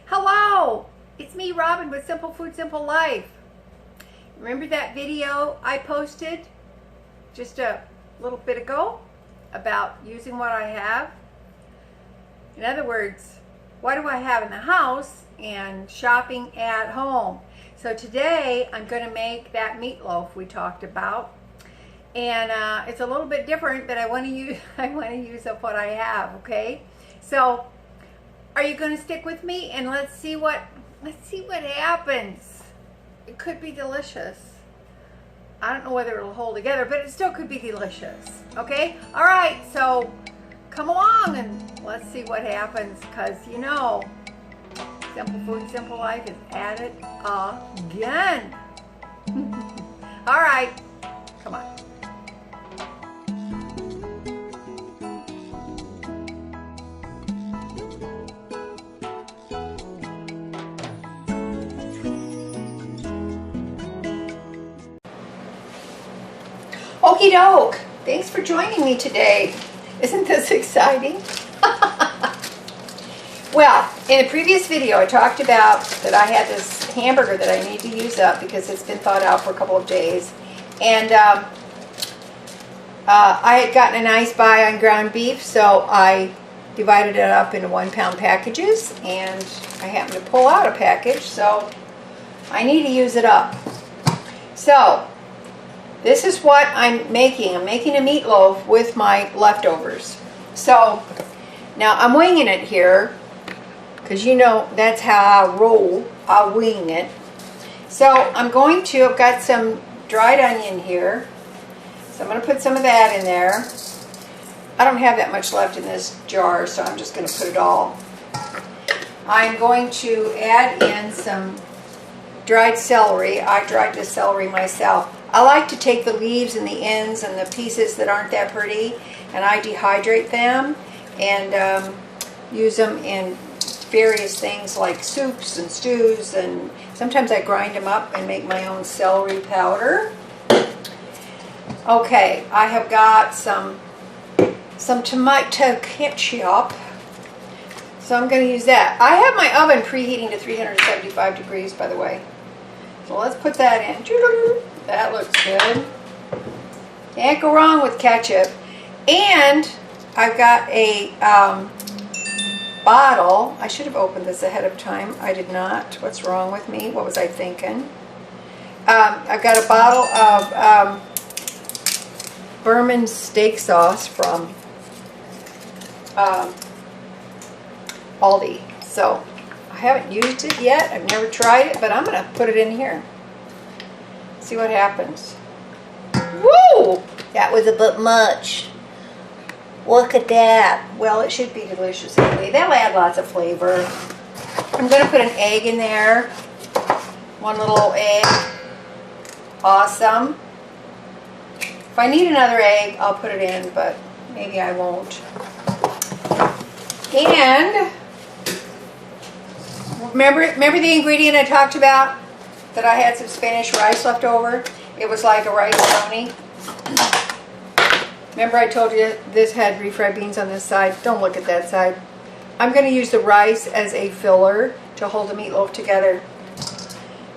Hello, it's me, Robin, with Simple Food, Simple Life. Remember that video I posted just a little bit ago about using what I have? In other words, what do I have in the house and shopping at home? So today I'm going to make that meatloaf we talked about, and it's a little bit different, but I want to use up what I have. Okay, so are you going to stick with me and let's see what happens? It could be delicious. I don't know whether it'll hold together, but it still could be delicious. Okay, all right, so come along and let's see what happens, because you know, Simple Food, Simple Life is at it again. All right, come on. Okie doke. Thanks for joining me today. Isn't this exciting? Well, in the previous video I talked about that I had this hamburger that I need to use up because it's been thawed out for a couple of days. And I had gotten a nice buy on ground beef, so I divided it up into 1 pound packages, and I happened to pull out a package, so I need to use it up. So this is what I'm making. I'm making a meatloaf with my leftovers. So now I'm winging it here, because you know that's how I roll. I wing it. So I've got some dried onion here. So I'm going to put some of that in there. I don't have that much left in this jar, so I'm just going to put it all. I'm going to add in some dried celery. I dried the celery myself. I like to take the leaves and the ends and the pieces that aren't that pretty, and I dehydrate them and use them in various things like soups and stews, and sometimes I grind them up and make my own celery powder. Okay, I have got some tomato ketchup, so I'm going to use that. I have my oven preheating to 375 degrees, by the way. So let's put that in. That looks good. Can't go wrong with ketchup. And I've got a bottle. I should have opened this ahead of time. I did not. What's wrong with me? What was I thinking? I've got a bottle of Berman steak sauce from Aldi. So I haven't used it yet. I've never tried it, but I'm going to put it in here. See what happens. Woo! That was a bit much. Look at that. Well, it should be delicious anyway. That'll add lots of flavor. I'm going to put an egg in there. 1 little egg. Awesome. If I need another egg, I'll put it in, but maybe I won't. And remember the ingredient I talked about? That I had some Spanish rice left over. It was like a rice brownie. Remember I told you this had refried beans on this side? Don't look at that side. I'm going to use the rice as a filler to hold the meatloaf together.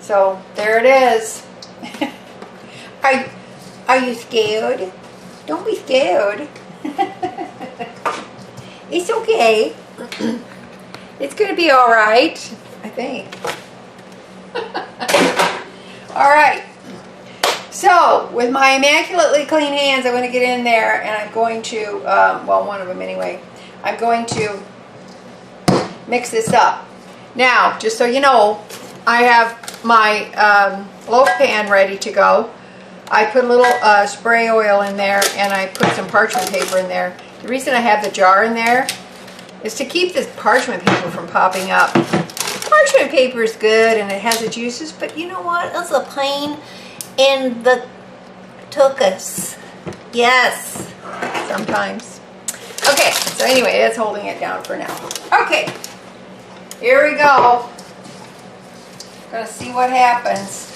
So there it is. Are you scared? Don't be scared. It's okay. It's going to be all right, I think. All right, so with my immaculately clean hands, I'm going to get in there, and I'm going to, well, one of them anyway, I'm going to mix this up. Now, just so you know, I have my loaf pan ready to go. I put a little spray oil in there, and I put some parchment paper in there. The reason I have the jar in there is to keep this parchment paper from popping up. Parchment paper is good and it has the juices, but you know what? It's a pain in the tuchus. Yes, sometimes. Okay, so anyway, that's holding it down for now. Okay, here we go. Gonna see what happens.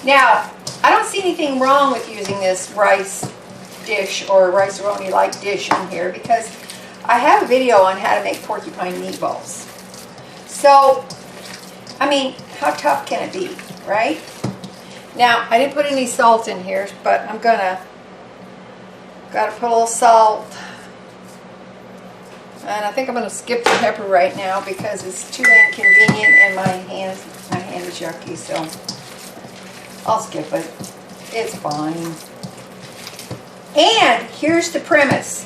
Now, I don't see anything wrong with using this rice dish or rice-a-roni-like dish in here, because I have a video on how to make porcupine meatballs. So, I mean, how tough can it be, right? Now, I didn't put any salt in here, but I'm gotta put a little salt. And I think I'm gonna skip the pepper right now because it's too inconvenient and my hand is yucky, so I'll skip it. It's fine. And here's the premise.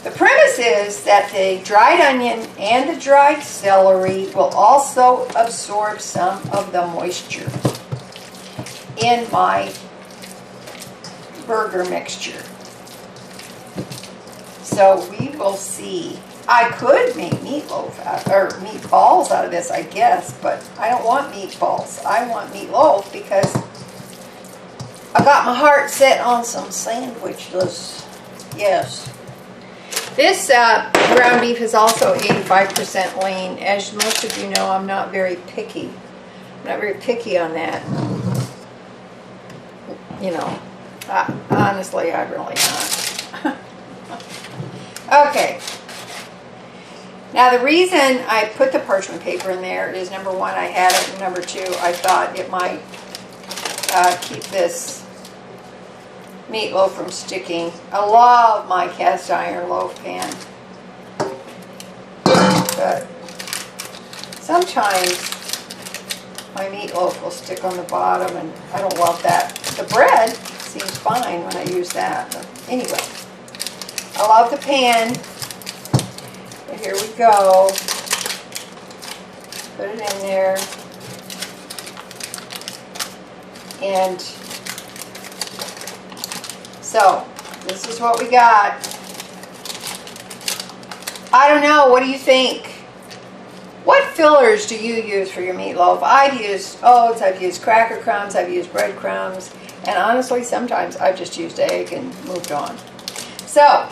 The premise is that the dried onion and the dried celery will also absorb some of the moisture in my burger mixture. So we will see. I could make meatloaf or meatballs out of this, I guess, but I don't want meatballs. I want meatloaf because I got my heart set on some sandwiches. Yes. This ground beef is also 85% lean. As most of you know, I'm not very picky. I'm not very picky on that. You know, honestly, I'm really not. Okay. Now the reason I put the parchment paper in there is, number one, I had it, and number two, I thought it might keep this meatloaf from sticking. I love my cast iron loaf pan, but sometimes my meatloaf will stick on the bottom, and I don't love that. The bread seems fine when I use that, but anyway, I love the pan. But here we go. Put it in there, and so this is what we got. I don't know, what do you think? What fillers do you use for your meatloaf? I've used oats, I've used cracker crumbs, I've used breadcrumbs, and honestly sometimes I've just used egg and moved on. So,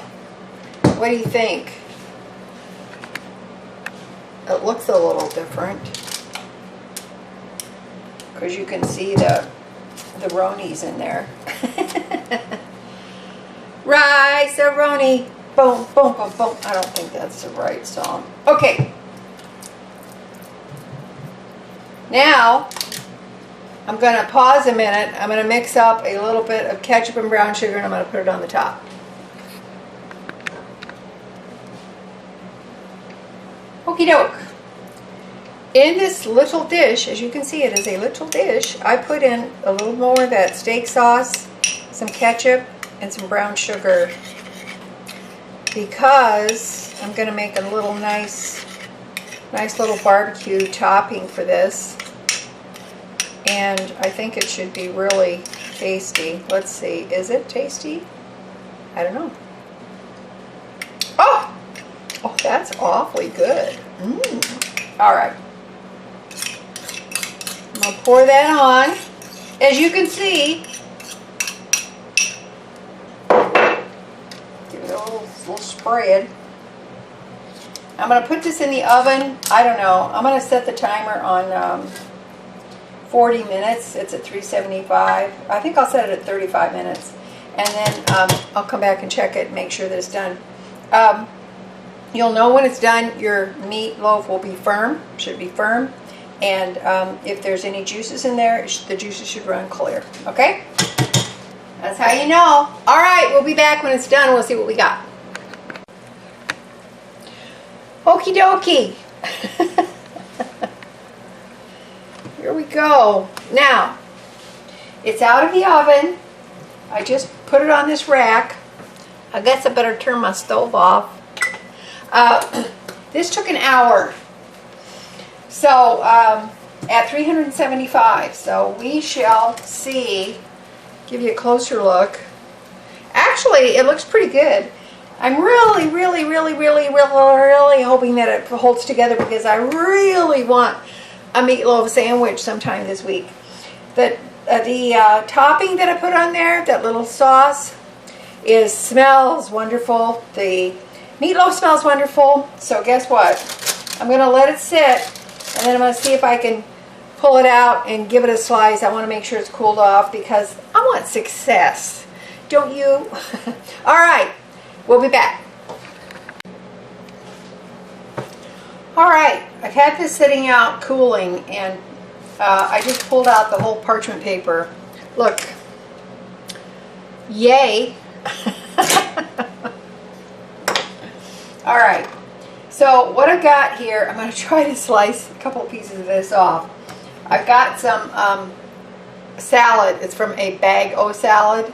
what do you think? It looks a little different because you can see the ronies in there. Rice-a-roni, boom, boom, boom, boom. I don't think that's the right song. Okay. Now, I'm going to pause a minute. I'm going to mix up a little bit of ketchup and brown sugar, and I'm going to put it on the top. Okie doke. In this little dish, as you can see, it is a little dish, I put in a little more of that steak sauce, some ketchup, and some brown sugar because I'm going to make a little nice little barbecue topping for this, and I think it should be really tasty. Let's see, is it tasty? I don't know. Oh, that's awfully good. All right, I'm gonna pour that on. As you can see, give it a little spread. I'm going to put this in the oven. I don't know. I'm going to set the timer on 40 minutes. It's at 375. I think I'll set it at 35 minutes. And then I'll come back and check it and make sure that it's done. You'll know when it's done. Your meatloaf will be firm. Should be firm. And if there's any juices in there, the juices should run clear. Okay? That's how you know. All right. We'll be back when it's done. We'll see what we got. Okie dokie. Here we go. Now, it's out of the oven. I just put it on this rack. I guess I better turn my stove off. This took an hour. So, at 375. So, we shall see. Give you a closer look. Actually, it looks pretty good. I'm really hoping that it holds together because I really want a meatloaf sandwich sometime this week. The topping that I put on there, that little sauce, smells wonderful. The meatloaf smells wonderful. So guess what? I'm going to let it sit, and then I'm going to see if I can pull it out and give it a slice. I want to make sure it's cooled off because I want success. Don't you? All right. We'll be back. All right, I've had this sitting out cooling, and I just pulled out the whole parchment paper. Look, yay. All right, so what I've got here, I'm going to try to slice a couple of pieces of this off. I've got some salad. It's from a bag-o salad,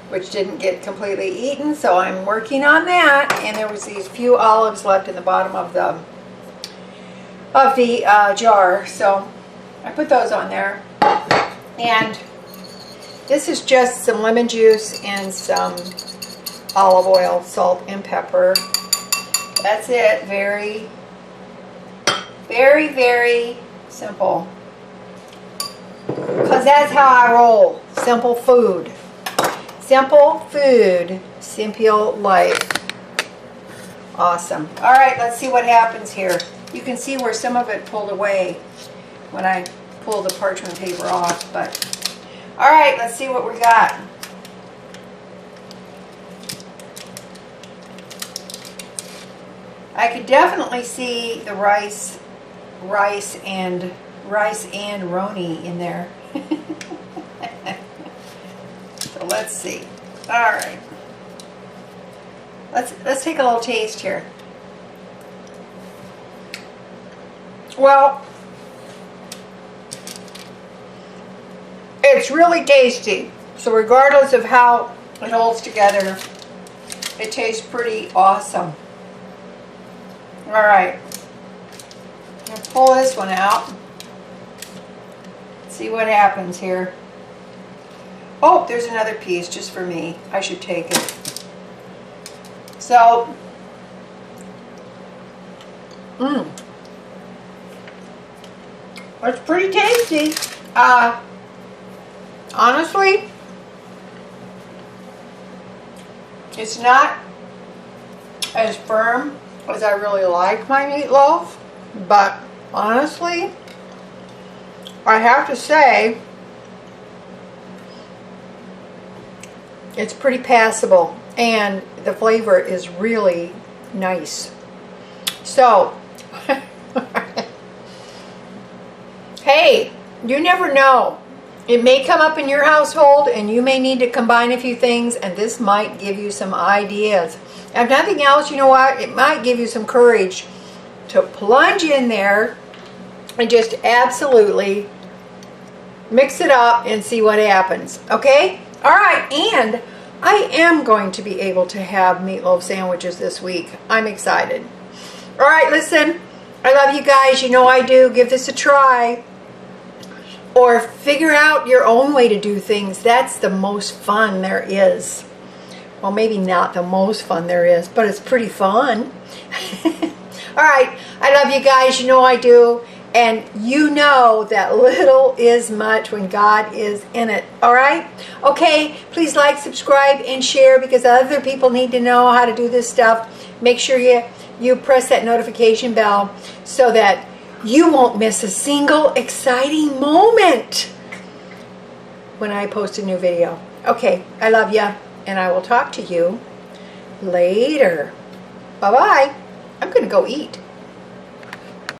which didn't get completely eaten, so I'm working on that. And there was these few olives left in the bottom of the jar, so I put those on there. And this is just some lemon juice and some olive oil, salt, and pepper. That's it. Very, very, very simple. Because that's how I roll. Simple food. Simple food. Simple life. Awesome. All right, let's see what happens here. You can see where some of it pulled away when I pulled the parchment paper off. But all right, let's see what we got. I could definitely see the rice and roni in there. So let's see. All right. Let's take a little taste here. Well, it's really tasty. So regardless of how it holds together, it tastes pretty awesome. All right. I'm going to pull this one out. See what happens here. Oh, there's another piece just for me. I should take it. So, it's pretty tasty. Honestly, it's not as firm as I really like my meatloaf, but honestly, I have to say it's pretty passable, and the flavor is really nice. So, hey, you never know. It may come up in your household, and you may need to combine a few things, and this might give you some ideas. If nothing else, you know what? It might give you some courage to plunge in there and just absolutely mix it up and see what happens. Okay? All right, and I am going to be able to have meatloaf sandwiches this week. I'm excited. All right, listen, I love you guys. You know I do. Give this a try. Or figure out your own way to do things. That's the most fun there is. Well, maybe not the most fun there is, but it's pretty fun. All right, I love you guys. You know I do. And you know that little is much when God is in it. All right? Okay, please like, subscribe, and share, because other people need to know how to do this stuff. Make sure you press that notification bell so that you won't miss a single exciting moment when I post a new video. Okay, I love ya, and I will talk to you later. Bye-bye. I'm going to go eat.